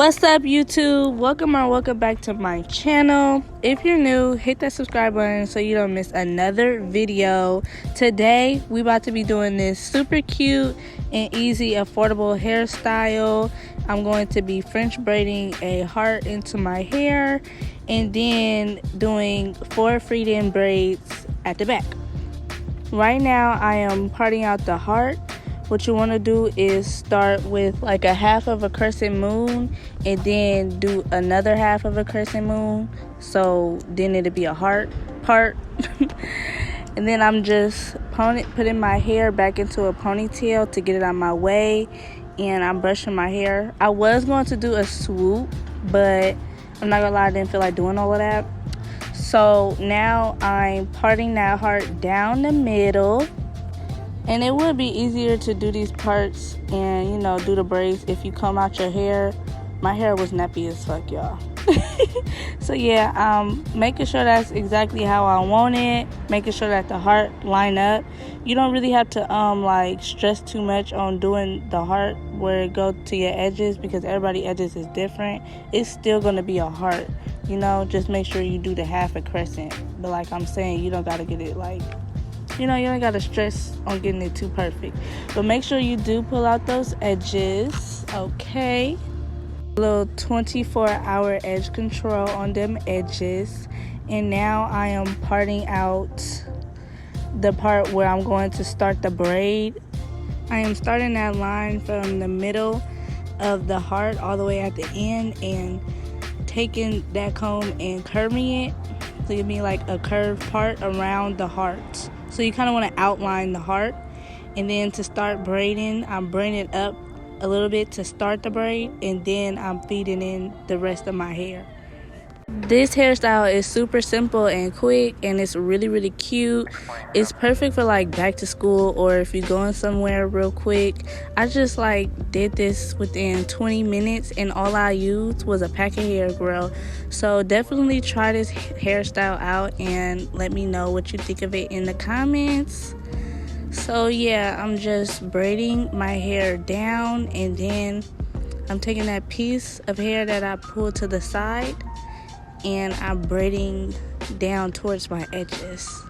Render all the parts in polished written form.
What's up, YouTube? Welcome back to my channel. If you're new, hit that subscribe button so you don't miss another video. Today we about to be doing this super cute and easy affordable hairstyle. I'm going to be French braiding a heart into my hair and then doing 4 freed-in braids at the back. Right now I am parting out the heart. What you want to do is start with like a half of a crescent moon and then do another half of a crescent moon, so then it'll be a heart part. And then I'm just putting my hair back into a ponytail to get it out of my way, and I'm brushing my hair. I was going to do a swoop, but I'm not gonna lie, I didn't feel like doing all of that. So now I'm parting that heart down the middle. And it would be easier to do these parts and, you know, do the braids if you comb out your hair. My hair was nappy as fuck, y'all. So yeah, making sure that's exactly how I want it. Making sure that the heart line up. You don't really have to like stress too much on doing the heart where it go to your edges, because everybody's edges is different. It's still gonna be a heart, you know. Just make sure you do the half a crescent. But like I'm saying, you don't gotta get it like, you know, you don't gotta stress on getting it too perfect. But make sure you do pull out those edges, okay? A little 24-hour edge control on them edges. And now I am parting out the part where I'm going to start the braid. I am starting that line from the middle of the heart all the way at the end and taking that comb and curving it to give me like a curved part around the heart. So you kind of want to outline the heart, and then to start braiding, I'm braiding it up a little bit to start the braid, and then I'm feeding in the rest of my hair. This hairstyle is super simple and quick, and it's really cute. It's perfect for like back to school, or if you're going somewhere real quick. I just like did this within 20 minutes, and all I used was a pack of hair, girl. So definitely try this hairstyle out and let me know what you think of it in the comments. So yeah, I'm just braiding my hair down, and then I'm taking that piece of hair that I pulled to the side and I'm braiding down towards my edges.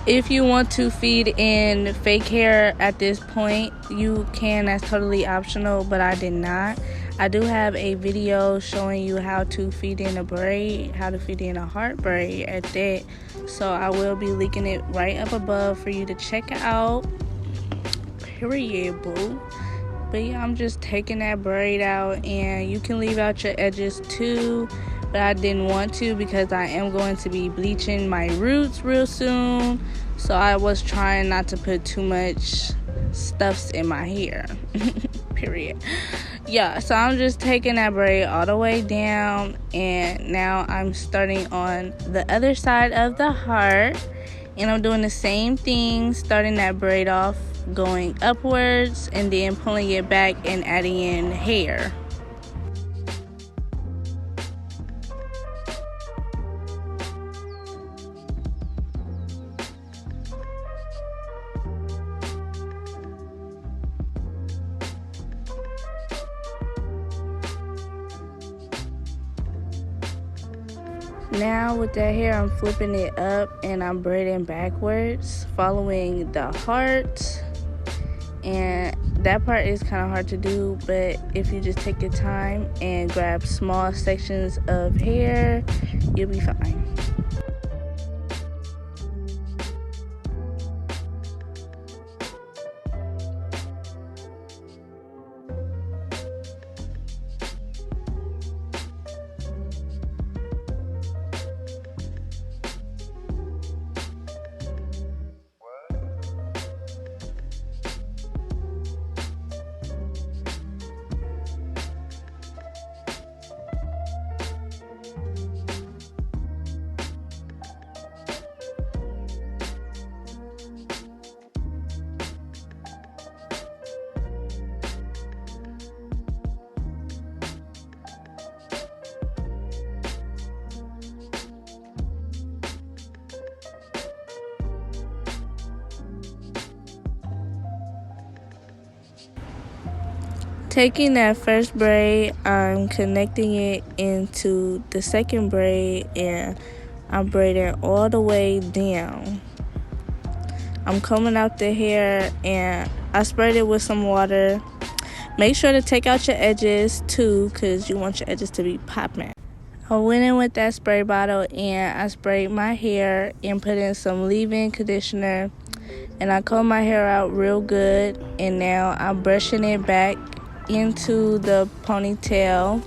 If you want to feed in fake hair at this point, you can. That's totally optional, but I did not. I do have a video showing you how to feed in a braid, how to feed in a heart braid at that. So I will be linking it right up above for you to check out. Period, boo. But yeah, I'm just taking that braid out, and you can leave out your edges too. But I didn't want to because I am going to be bleaching my roots real soon. So I was trying not to put too much stuffs in my hair. Period. Yeah, so I'm just taking that braid all the way down, and now I'm starting on the other side of the heart, and I'm doing the same thing, starting that braid off, going upwards, and then pulling it back and adding in hair. Now with that hair, I'm flipping it up and I'm braiding backwards, following the heart. And that part is kind of hard to do, but if you just take your time and grab small sections of hair, you'll be fine. Taking that first braid, I'm connecting it into the second braid and I'm braiding all the way down. I'm combing out the hair and I sprayed it with some water. Make sure to take out your edges too, because you want your edges to be popping. I went in with that spray bottle and I sprayed my hair and put in some leave-in conditioner. And I combed my hair out real good. And now I'm brushing it back into the ponytail.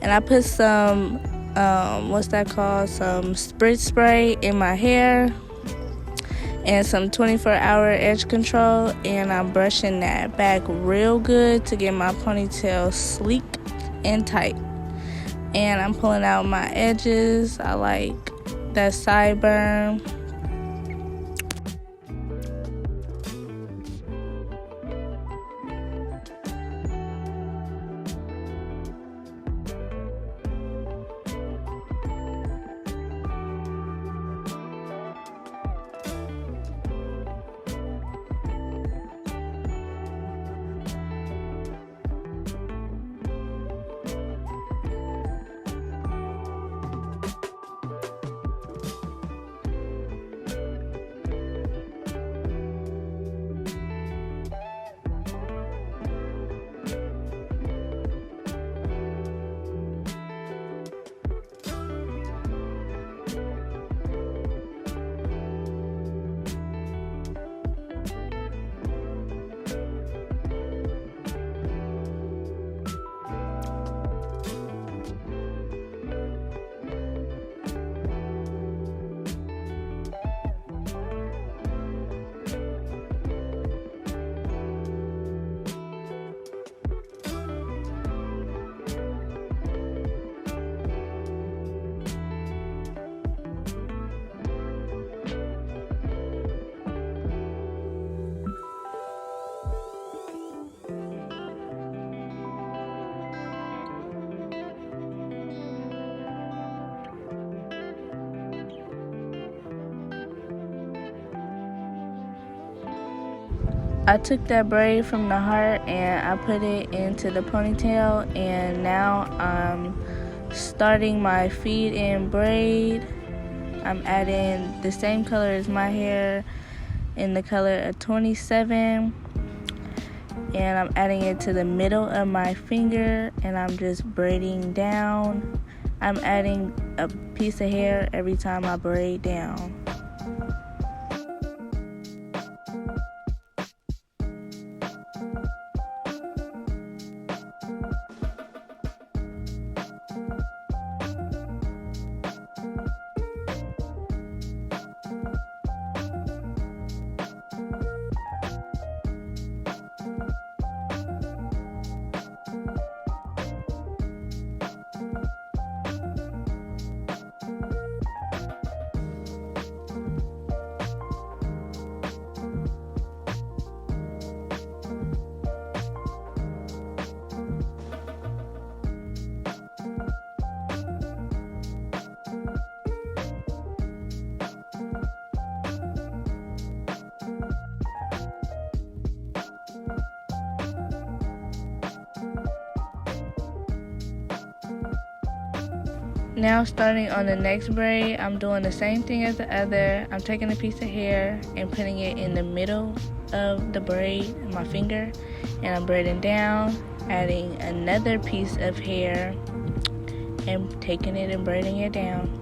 And I put some, some Sprits spray in my hair. And some 24-hour edge control, and I'm brushing that back real good to get my ponytail sleek and tight. And I'm pulling out my edges. I like that sideburn. I took that braid from the heart and I put it into the ponytail, and now I'm starting my feed in braid. I'm adding the same color as my hair in the color of 27, and I'm adding it to the middle of my finger, and I'm just braiding down. I'm adding a piece of hair every time I braid down. Now starting on the next braid, I'm doing the same thing as the other. I'm taking a piece of hair and putting it in the middle of the braid, my finger, and I'm braiding down, adding another piece of hair and taking it and braiding it down.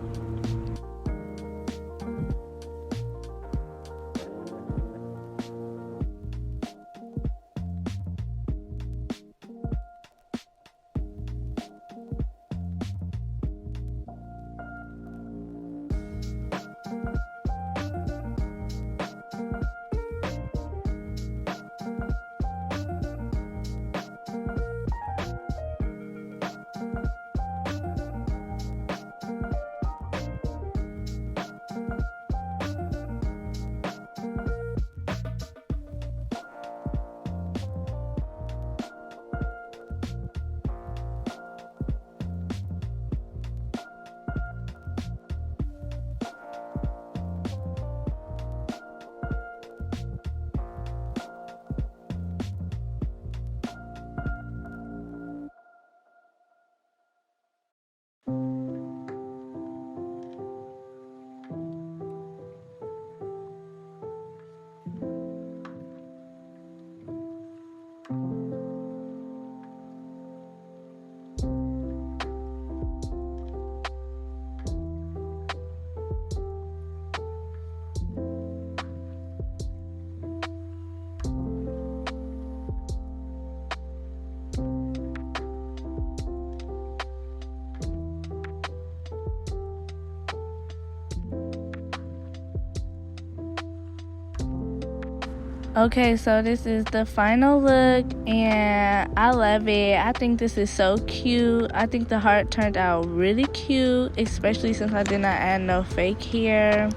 Okay, so this is the final look and I love it. I think this is so cute. I think the heart turned out really cute, especially since I did not add no fake hair.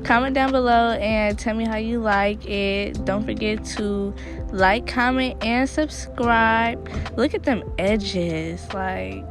Comment down below and tell me how you like it. Don't forget to like, comment, and subscribe. Look at them edges. Like,